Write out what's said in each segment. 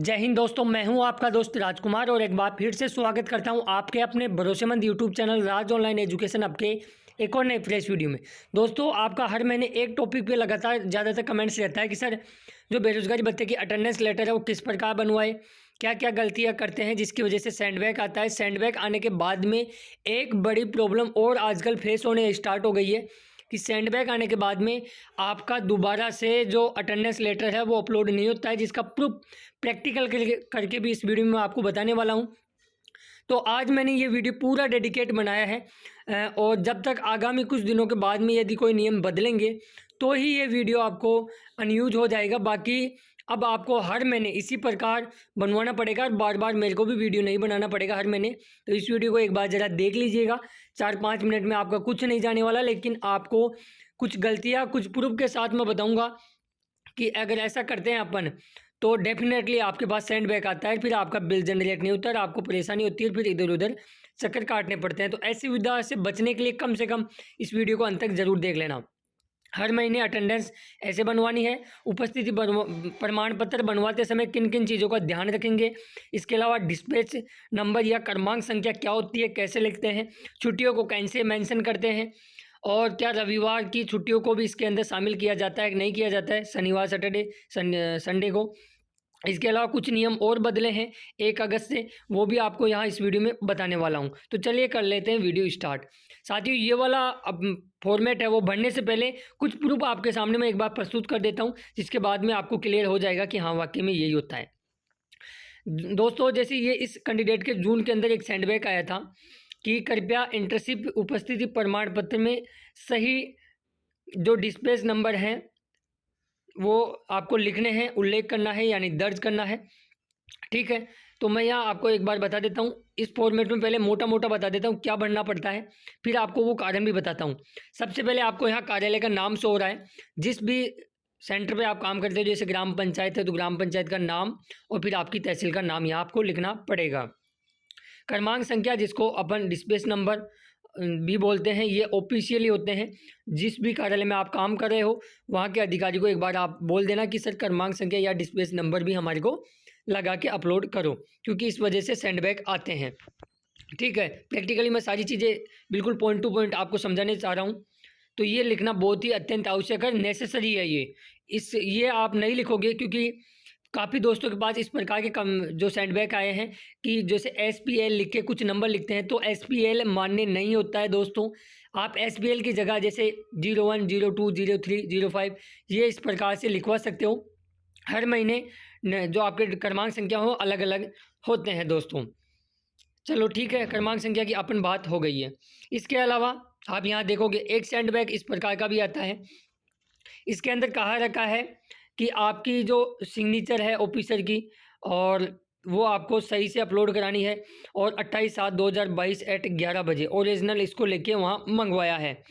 जय हिंद दोस्तों, मैं हूं आपका दोस्त राजकुमार और एक बार फिर से स्वागत करता हूं आपके अपने भरोसेमंद यूट्यूब चैनल राज ऑनलाइन एजुकेशन आपके एक और नए फ्रेश वीडियो में। दोस्तों, आपका हर महीने एक टॉपिक पे लगातार ज़्यादातर कमेंट्स रहता है कि सर जो बेरोजगारी भत्ते की अटेंडेंस लेटर है वो किस प्रकार बनवाए, क्या क्या गलतियां करते हैं जिसकी वजह से सेंडबैक आता है। सेंडबैक आने के बाद में एक बड़ी प्रॉब्लम और आजकल फेस होने स्टार्ट हो गई है कि सेंडबैक आने के बाद में आपका दोबारा से जो अटेंडेंस लेटर है वो अपलोड नहीं होता है, जिसका प्रूफ प्रैक्टिकल करके भी इस वीडियो में मैं आपको बताने वाला हूं। तो आज मैंने ये वीडियो पूरा डेडिकेट बनाया है और जब तक आगामी कुछ दिनों के बाद में यदि कोई नियम बदलेंगे तो ही ये वीडियो आपको अनयूज हो जाएगा। बाकी अब आपको हर महीने इसी प्रकार बनवाना पड़ेगा और बार बार मेरे को भी वीडियो नहीं बनाना पड़ेगा हर महीने। तो इस वीडियो को एक बार ज़रा देख लीजिएगा। 4-5 मिनट में आपका कुछ नहीं जाने वाला, लेकिन आपको कुछ गलतियाँ कुछ प्रूफ के साथ मैं बताऊँगा कि अगर ऐसा करते हैं अपन तो डेफिनेटली आपके पास सेंडबैक आता है, फिर आपका बिल जनरेट नहीं होता और आपको परेशानी होती है, फिर इधर उधर चक्कर काटने पड़ते हैं। तो ऐसी विधा से बचने के लिए कम से कम इस वीडियो को अंत तक ज़रूर देख लेना। हर महीने अटेंडेंस ऐसे बनवानी है। उपस्थिति प्रमाण पत्र बनवाते समय किन किन चीज़ों का ध्यान रखेंगे, इसके अलावा डिस्पैच नंबर या क्रमांक संख्या क्या होती है, कैसे लिखते हैं, छुट्टियों को कैसे मेंशन करते हैं, और क्या रविवार की छुट्टियों को भी इसके अंदर शामिल किया जाता है कि नहीं किया जाता है, शनिवार सैटरडे संडे को। इसके अलावा कुछ नियम और बदले हैं 1 अगस्त से, वो भी आपको यहाँ इस वीडियो में बताने वाला हूँ। तो चलिए कर लेते हैं वीडियो स्टार्ट। साथियों, ये वाला अब फॉर्मेट है वो भरने से पहले कुछ प्रूफ आपके सामने मैं एक बार प्रस्तुत कर देता हूँ, जिसके बाद में आपको क्लियर हो जाएगा कि हाँ वाकई में यही होता है। दोस्तों, जैसे ये इस कैंडिडेट के जून के अंदर एक सेंडबैक आया था कि कृपया इंटर्नशिप उपस्थिति प्रमाण पत्र में सही जो डिस्पैच नंबर हैं वो आपको लिखने हैं, उल्लेख करना है यानी दर्ज करना है। ठीक है, तो मैं यहाँ आपको एक बार बता देता हूँ इस फॉर्मेट में। पहले मोटा मोटा बता देता हूँ क्या भरना पड़ता है, फिर आपको वो कारण भी बताता हूँ। सबसे पहले आपको यहाँ कार्यालय का नाम शो हो रहा है, जिस भी सेंटर पे आप काम करते हो, जैसे ग्राम पंचायत है तो ग्राम पंचायत का नाम और फिर आपकी तहसील का नाम यहाँ आपको लिखना पड़ेगा। क्रमांक संख्या, जिसको अपन डिस्पैच नंबर भी बोलते हैं, ये ऑफिशियली होते हैं। जिस भी कार्यालय में आप काम कर रहे हो वहाँ के अधिकारी को एक बार आप बोल देना कि सर क्रमांक संख्या या डिस्पैच नंबर भी हमारे को लगा के अपलोड करो, क्योंकि इस वजह से सेंडबैक आते हैं। ठीक है, प्रैक्टिकली मैं सारी चीज़ें बिल्कुल पॉइंट टू पॉइंट आपको समझाने चाह रहा हूँ। तो ये लिखना बहुत ही अत्यंत आवश्यक है, नेसेसरी है ये आप नहीं लिखोगे, क्योंकि काफ़ी दोस्तों के पास इस प्रकार के कम जो सेंडबैक आए हैं कि जैसे SPL लिख के कुछ नंबर लिखते हैं, तो SPL मान्य नहीं होता है दोस्तों। आप SPL की जगह जैसे 01, 02, 03, 05 ये इस प्रकार से लिखवा सकते हो। हर महीने जो आपके क्रमांक संख्या हो अलग अलग होते हैं दोस्तों। चलो ठीक है, क्रमांक संख्या की अपन बात हो गई है। इसके अलावा आप यहाँ देखोगे एक सेंडबैक इस प्रकार का भी आता है। इसके अंदर कहा रखा है कि आपकी जो सिग्नेचर है ऑफिसर की, और वो आपको सही से अपलोड करानी है, और 28/7/2022 एट 11 बजे ओरिजिनल इसको लेके वहाँ मंगवाया है।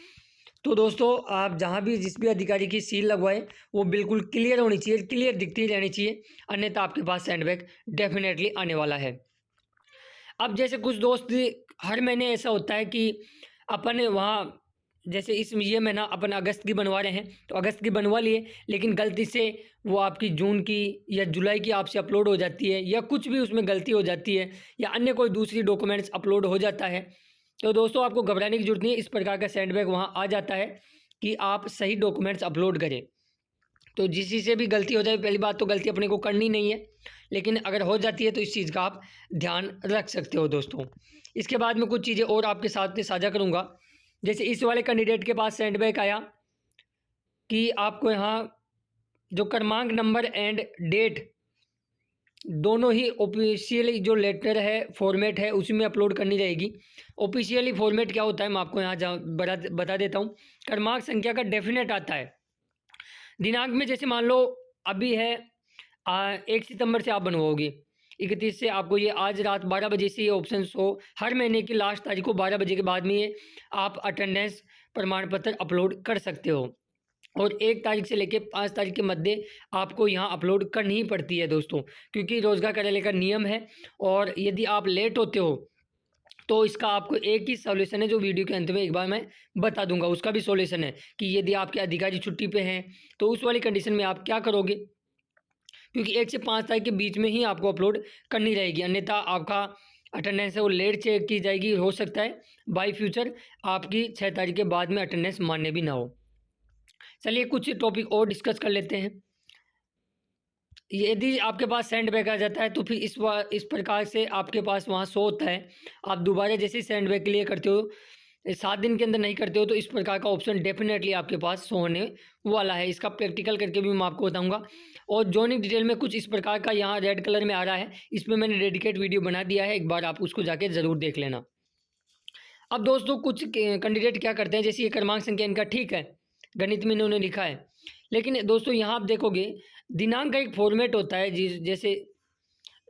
तो दोस्तों, आप जहाँ भी जिस भी अधिकारी की सील लगवाए वो बिल्कुल क्लियर होनी चाहिए, क्लियर दिखती रहनी चाहिए, अन्यथा आपके पास सेंडबैक डेफिनेटली आने वाला है। अब जैसे कुछ दोस्त हर महीने ऐसा होता है कि अपन वहाँ जैसे ये महीना अपन अगस्त की बनवा रहे हैं तो अगस्त की बनवा लिए, लेकिन गलती से वो आपकी जून की या जुलाई की आपसे अपलोड हो जाती है, या कुछ भी उसमें गलती हो जाती है, या अन्य कोई दूसरी डॉक्यूमेंट्स अपलोड हो जाता है। तो दोस्तों, आपको घबराने की जरूरत नहीं है। इस प्रकार का सेंडबैक वहाँ आ जाता है कि आप सही डॉक्यूमेंट्स अपलोड करें। तो जिस से भी गलती हो जाए, पहली बात तो गलती अपने को करनी नहीं है, लेकिन अगर हो जाती है तो इस चीज़ का आप ध्यान रख सकते हो दोस्तों। इसके बाद में कुछ चीज़ें और आपके साथ साझा करूँगा। जैसे इस वाले कैंडिडेट के पास सेंडबैक आया कि आपको यहाँ जो क्रमांक नंबर एंड डेट दोनों ही ऑफिशियली जो लेटर है फॉर्मेट है उसी में अपलोड करनी रहेगी। ऑफिशियली फॉर्मेट क्या होता है मैं आपको यहाँ बता देता हूँ। क्रमांक संख्या का डेफिनेट आता है दिनांक में, जैसे मान लो अभी है 1 सितंबर से आप बनवाओगे, 31 से आपको ये आज रात 12 बजे से ये ऑप्शन हो। हर महीने की लास्ट तारीख को 12 बजे के बाद में ये आप अटेंडेंस प्रमाण पत्र अपलोड कर सकते हो, और 1 तारीख से लेकर 5 तारीख के मध्य आपको यहाँ अपलोड करनी ही पड़ती है दोस्तों, क्योंकि रोजगार कार्यालय का नियम है। और यदि आप लेट होते हो तो इसका आपको एक ही सॉल्यूशन है, जो वीडियो के अंत में एक बार मैं बता दूंगा। उसका भी सॉल्यूशन है कि यदि आपके अधिकारी छुट्टी पे हैं तो उस वाली कंडीशन में आप क्या करोगे। क्योंकि 1 से 5 तारीख के बीच में ही आपको अपलोड करनी रहेगी, अन्यथा आपका अटेंडेंस है वो लेट चेक की जाएगी। हो सकता है बाय फ्यूचर आपकी 6 तारीख के बाद में अटेंडेंस मान्य भी ना हो। चलिए कुछ टॉपिक और डिस्कस कर लेते हैं। यदि आपके पास सेंड बैक आ जाता है तो फिर इस प्रकार से आपके पास वहाँ शो होता है। आप दोबारा जैसे सेंड बैक के लिए करते हो 7 दिन के अंदर नहीं करते हो तो इस प्रकार का ऑप्शन डेफिनेटली आपके पास शो होने वाला है। इसका प्रैक्टिकल करके भी मैं आपको बताऊंगा। और जॉइनिंग डिटेल में कुछ इस प्रकार का यहाँ रेड कलर में आ रहा है, इसमें मैंने डेडिकेट वीडियो बना दिया है, एक बार आप उसको जाके ज़रूर देख लेना। अब दोस्तों कुछ कैंडिडेट क्या करते हैं, जैसे ये क्रमांक संख्या इनका ठीक है, गणित में इन्होंने लिखा है, लेकिन दोस्तों यहाँ आप देखोगे दिनांक का एक फॉर्मेट होता है जैसे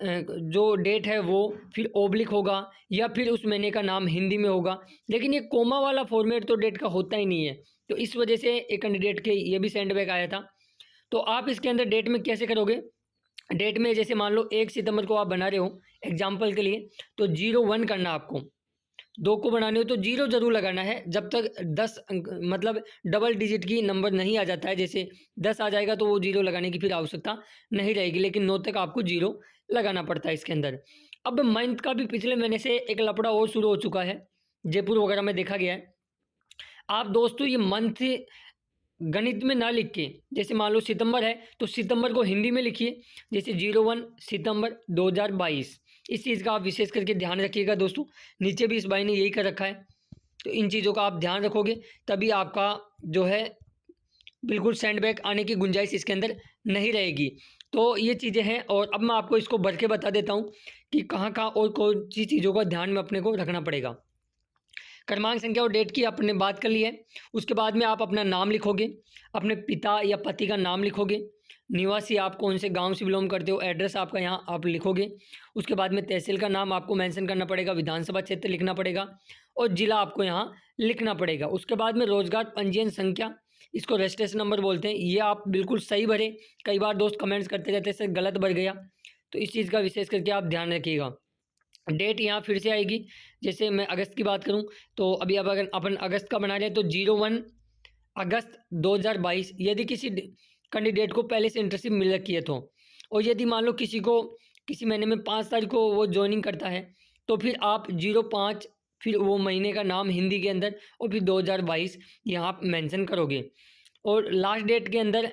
जो डेट है वो फिर ओब्लिक होगा या फिर उस महीने का नाम हिंदी में होगा, लेकिन ये कोमा वाला फॉर्मेट तो डेट का होता ही नहीं है। तो इस वजह से एक कैंडिडेट के ये भी सेंड बैक आया था। तो आप इसके अंदर डेट में कैसे करोगे, डेट में जैसे मान लो 1 सितंबर को आप बना रहे हो एग्जाम्पल के लिए, तो 01 करना आपको, 2 को बनाने हो तो 0 जरूर लगाना है जब तक 10 अंक मतलब डबल डिजिट की नंबर नहीं आ जाता है। जैसे 10 आ जाएगा तो वो 0 लगाने की फिर आवश्यकता नहीं रहेगी, लेकिन 9 तक आपको 0 लगाना पड़ता है इसके अंदर। अब मंथ का भी पिछले महीने से एक लफड़ा और शुरू हो चुका है, जयपुर वगैरह में देखा गया है। आप दोस्तों ये मंथ गणित में ना लिख के, जैसे मान लो सितंबर है तो सितंबर को हिंदी में लिखिए, जैसे 01 सितंबर 2022। इस चीज़ का आप विशेष करके ध्यान रखिएगा दोस्तों, नीचे भी इस भाई ने यही कर रखा है। तो इन चीज़ों का आप ध्यान रखोगे तभी आपका जो है बिल्कुल सेंड बैक आने की गुंजाइश इसके अंदर नहीं रहेगी। तो ये चीज़ें हैं, और अब मैं आपको इसको भर के बता देता हूँ कि कहाँ कहाँ और कौन सी चीज़ों का ध्यान में अपने को रखना पड़ेगा। क्रमांक संख्या और डेट की आपने बात कर ली है। उसके बाद में आप अपना नाम लिखोगे, अपने पिता या पति का नाम लिखोगे, निवासी आप कौन से गांव से बिलोंग करते हो, एड्रेस आपका यहाँ आप लिखोगे। उसके बाद में तहसील का नाम आपको मेंशन करना पड़ेगा, विधानसभा क्षेत्र लिखना पड़ेगा और ज़िला आपको यहाँ लिखना पड़ेगा। उसके बाद में रोजगार पंजीयन संख्या, इसको रजिस्ट्रेशन नंबर बोलते हैं, ये आप बिल्कुल सही भरें। कई बार दोस्त कमेंट्स करते रहते हैं सर गलत भर गया, तो इस चीज़ का विशेष करके आप ध्यान रखिएगा। डेट यहाँ फिर से आएगी, जैसे मैं अगस्त की बात करूँ तो अभी अब अगर अपन अगस्त का बना रहे हैं तो 01 अगस्त 2022। यदि किसी कैंडिडेट को पहले से इंटर्नशिप मिल रखी है तो, और यदि मान लो किसी को किसी महीने में 5 तारीख को वो ज्वाइनिंग करता है तो फिर आप 05 फिर वो महीने का नाम हिंदी के अंदर और फिर 2022 यहाँ आप मेंशन करोगे। और लास्ट डेट के अंदर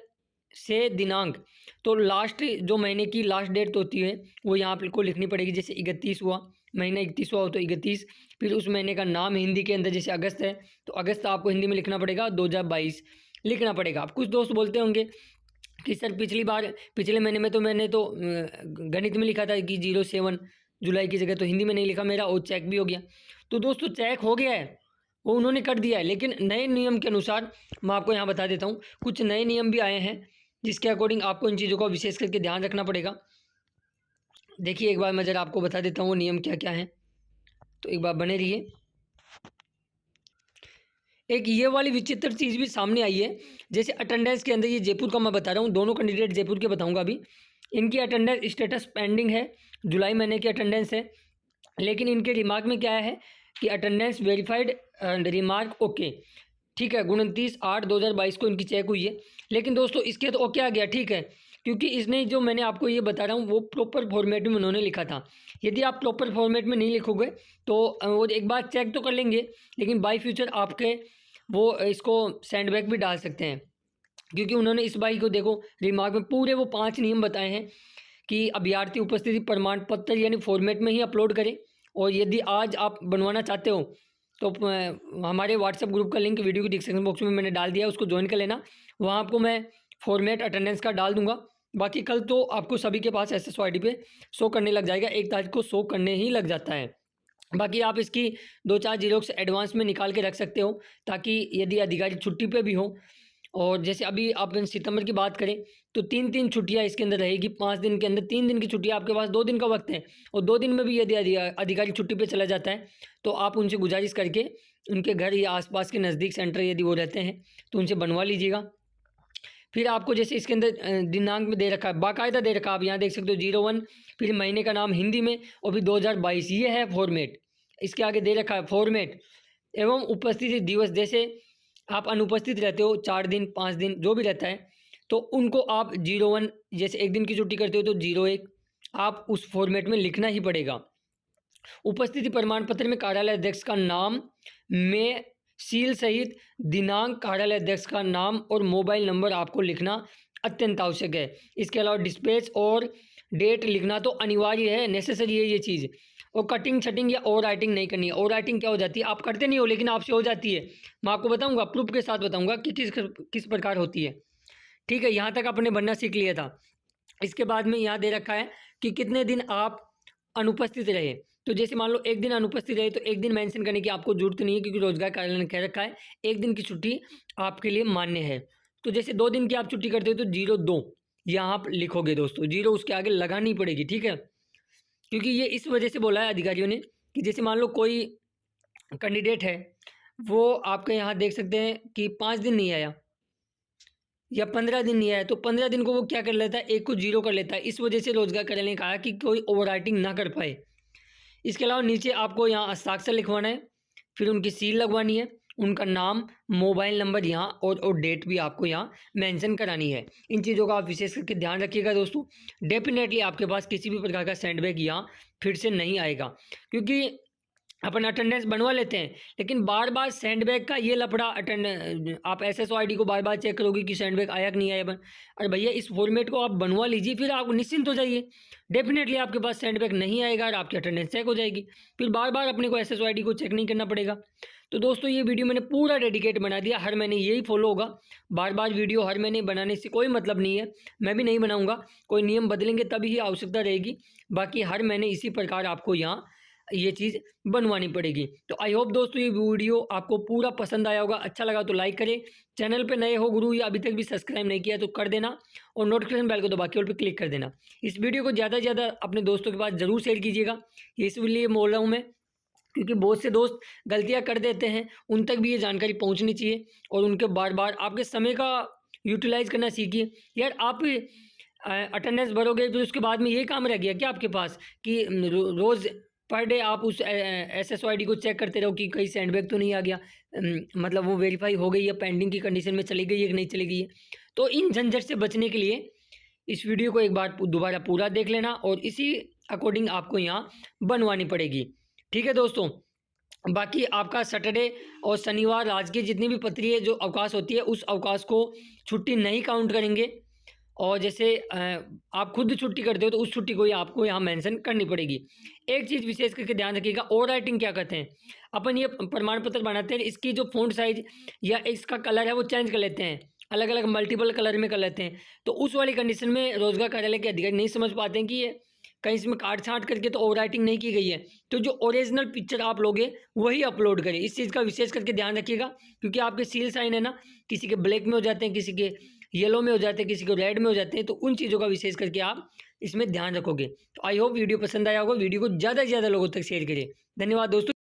से दिनांक, तो लास्ट जो महीने की लास्ट डेट होती है वो यहाँ आपको लिखनी पड़ेगी। जैसे 31 हुआ, महीना 31 हुआ हो तो 31, फिर उस महीने का नाम हिंदी के अंदर, जैसे अगस्त है तो अगस्त आपको हिंदी में लिखना पड़ेगा, 2022 लिखना पड़ेगा। आप कुछ दोस्त बोलते होंगे कि सर पिछले महीने में तो मैंने तो गणित में लिखा था कि 07 जुलाई की जगह, तो हिंदी में नहीं लिखा मेरा, और चेक भी हो गया। तो दोस्तों चेक हो गया है, वो उन्होंने कर दिया है, लेकिन नए नियम के अनुसार मैं आपको यहाँ बता देता हूँ, कुछ नए नियम भी आए हैं जिसके अकॉर्डिंग आपको इन चीज़ों का विशेष करके ध्यान रखना पड़ेगा। देखिए एक बार मैं ज़रा आपको बता देता हूँ वो नियम क्या क्या हैं, तो एक बार बने रहिए। एक ये वाली विचित्र चीज़ भी सामने आई है, जैसे अटेंडेंस के अंदर, ये जयपुर का मैं बता रहा हूँ, दोनों कैंडिडेट जयपुर के बताऊँगा अभी। इनकी अटेंडेंस स्टेटस पेंडिंग है, जुलाई महीने की अटेंडेंस है, लेकिन इनके रिमार्क में क्या है कि अटेंडेंस वेरीफाइड रिमार्क ओके, ठीक है, 29/8/2022 को इनकी चेक हुई है। लेकिन दोस्तों इसके तो ओके आ गया, ठीक है, क्योंकि इसने जो मैंने आपको ये बता रहा हूँ वो प्रॉपर फॉर्मेट में उन्होंने लिखा था। यदि आप प्रॉपर फॉर्मेट में नहीं लिखोगे तो वो एक बार चेक तो कर लेंगे, लेकिन बाय फ्यूचर आपके वो इसको सेंड बैक भी डाल सकते हैं, क्योंकि उन्होंने इस बाई को देखो रिमार्क में पूरे वो 5 नियम बताए हैं कि अभ्यर्थी उपस्थिति प्रमाण पत्र यानी फॉर्मेट में ही अपलोड करें। और यदि आज आप बनवाना चाहते हो तो हमारे व्हाट्सएप ग्रुप का लिंक वीडियो के डिस्क्रिप्शन बॉक्स में मैंने डाल दिया है, उसको ज्वाइन कर लेना। वहाँ आपको मैं फॉर्मेट अटेंडेंस का डाल दूंगा। बाकी कल तो आपको सभी के पास SSYD पे शो करने लग जाएगा, 1 तारीख को शो करने ही लग जाता है। बाकी आप इसकी 2-4 जीरोक्स एडवांस में निकाल के रख सकते हो, ताकि यदि अधिकारी छुट्टी पे भी हो, और जैसे अभी आप सितंबर की बात करें तो 3-3 छुट्टियाँ इसके अंदर रहेगी। 5 दिन के अंदर 3 दिन की छुट्टियाँ, आपके पास 2 दिन का वक्त है, और 2 दिन में भी यदि अधिकारी छुट्टी पे चला जाता है तो आप उनसे गुजारिश करके उनके घर या आसपास के नज़दीक सेंटर यदि वो रहते हैं तो उनसे बनवा लीजिएगा। फिर आपको जैसे इसके अंदर दिनांक में दे रखा है, बाकायदा दे रखा है, आप यहाँ देख सकते हो 01, फिर महीने का नाम हिंदी में और फिर 2022, ये है फॉर्मेट। इसके आगे दे रखा है फॉर्मेट एवं उपस्थिति दिवस, जैसे आप अनुपस्थित रहते हो 4 दिन 5 दिन जो भी रहता है तो उनको आप 01, जैसे एक दिन की छुट्टी करते हो तो 01 आप उस फॉर्मेट में लिखना ही पड़ेगा। उपस्थिति प्रमाण पत्र में कार्यालय अध्यक्ष का नाम में सील सहित दिनांक, कार्यालय अध्यक्ष का नाम और मोबाइल नंबर आपको लिखना अत्यंत आवश्यक है। इसके अलावा डिस्पैच और डेट लिखना तो अनिवार्य है, नेसेसरी है ये चीज़। और कटिंग छटिंग या ओवर राइटिंग नहीं करनी है। ओवर राइटिंग क्या हो जाती है, आप करते नहीं हो लेकिन आपसे हो जाती है। मैं आपको बताऊंगा, प्रूफ के साथ बताऊंगा कि किस प्रकार होती है। ठीक है, यहाँ तक आपने बनना सीख लिया था। इसके बाद में यहाँ दे रखा है कि कितने दिन आप अनुपस्थित रहे। तो जैसे मान लो एक दिन अनुपस्थित रहे तो एक दिन मेंशन करने की आपको जरूरत नहीं है, क्योंकि रोजगार कार्यालय ने कह रखा है एक दिन की छुट्टी आपके लिए मान्य है। तो जैसे 2 दिन की आप छुट्टी करते हो तो 02 यहाँ आप लिखोगे दोस्तों, 0 उसके आगे लगानी पड़ेगी। ठीक है, क्योंकि ये इस वजह से बोला है अधिकारियों ने कि जैसे मान लो कोई कैंडिडेट है, वो आपके यहाँ देख सकते हैं कि 5 दिन नहीं आया या 15 दिन नहीं आया, तो 15 दिन को वो क्या कर लेता है, एक को 0 कर लेता है। इस वजह से रोजगार कार्यालय ने कहा कि कोई ओवर राइटिंग ना कर पाए। इसके अलावा नीचे आपको यहाँ हस्ताक्षर लिखवाना है, फिर उनकी सील लगवानी है, उनका नाम, मोबाइल नंबर यहाँ और डेट भी आपको यहाँ मेंशन करानी है। इन चीज़ों का आप विशेष करके ध्यान रखिएगा दोस्तों। डेफिनेटली आपके पास किसी भी प्रकार का सेंडबैग यहाँ फिर से नहीं आएगा, क्योंकि अपन अटेंडेंस बनवा लेते हैं लेकिन बार बार सैंडबैग का ये लफड़ा, आप SSO ID को बार बार चेक करोगे कि सैंडबैग आया कि नहीं आया। अरे भैया, इस फॉर्मेट को आप बनवा लीजिए, फिर आप निश्चिंत हो जाइए। डेफिनेटली आपके पास सैंडबैग नहीं आएगा और आपकी अटेंडेंस चेक हो जाएगी। फिर बार बार अपने को SSO ID को चेक नहीं करना पड़ेगा। तो दोस्तों, ये वीडियो मैंने पूरा डेडिकेट बना दिया, हर महीने यही फॉलो होगा। बार बार वीडियो हर महीने बनाने से कोई मतलब नहीं है, मैं भी नहीं बनाऊँगा। कोई नियम बदलेंगे तभी ही आवश्यकता रहेगी, बाकी हर महीने इसी प्रकार आपको यहाँ ये चीज़ बनवानी पड़ेगी। तो आई होप दोस्तों ये वीडियो आपको पूरा पसंद आया होगा। अच्छा लगा तो लाइक करें, चैनल पे नए हो गुरु या अभी तक भी सब्सक्राइब नहीं किया तो कर देना, और नोटिफिकेशन बेल को दबा के ऑल पे क्लिक कर देना। इस वीडियो को ज़्यादा से ज़्यादा अपने दोस्तों के पास ज़रूर शेयर कीजिएगा। ये इसलिए बोल रहा हूँ मैं, क्योंकि बहुत से दोस्त गलतियाँ कर देते हैं, उन तक भी ये जानकारी पहुँचनी चाहिए और उनके बार बार आपके समय का यूटिलाइज़ करना सीखिए। यार, आप अटेंडेंस भरोगे फिर उसके बाद में ये काम रह गया क्या आपके पास कि रोज़ पर डे आप उस SSO ID को चेक करते रहो कि कहीं सैंडबैग तो नहीं आ गया, मतलब वो वेरीफाई हो गई है, पेंडिंग की कंडीशन में चली गई है कि नहीं चली गई है। तो इन झंझट से बचने के लिए इस वीडियो को एक बार दोबारा पूरा देख लेना और इसी अकॉर्डिंग आपको यहाँ बनवानी पड़ेगी। ठीक है दोस्तों, बाकी आपका सैटरडे और शनिवार राजकीय जितनी भी पत्रियाँ जो अवकाश होती है उस अवकाश को छुट्टी नहीं काउंट करेंगे, और जैसे आप खुद छुट्टी करते हो तो उस छुट्टी को ही आपको यहाँ मेंशन करनी पड़ेगी। एक चीज़ विशेष करके ध्यान रखिएगा, ओवर राइटिंग क्या कहते हैं, अपन ये प्रमाण पत्र बनाते हैं, इसकी जो फ़ॉन्ट साइज या इसका कलर है वो चेंज कर लेते हैं, अलग अलग मल्टीपल कलर में कर लेते हैं। तो उस वाली कंडीशन में रोजगार कार्यालय के अधिकारी नहीं समझ पाते हैं कि ये कहीं इसमें काट छाँट करके तो ओवर राइटिंग नहीं की गई है। तो जो ओरिजिनल पिक्चर आप लोगे वही अपलोड करें, इस चीज़ का विशेष करके ध्यान रखिएगा, क्योंकि आपके सील साइन है ना, किसी के ब्लैक में हो जाते हैं, किसी के येलो में हो जाते हैं, किसी को रेड में हो जाते हैं। तो उन चीज़ों का विशेष करके आप इसमें ध्यान रखोगे। तो आई होप वीडियो पसंद आया होगा, वीडियो को ज़्यादा से ज़्यादा लोगों तक शेयर करिए। धन्यवाद दोस्तों।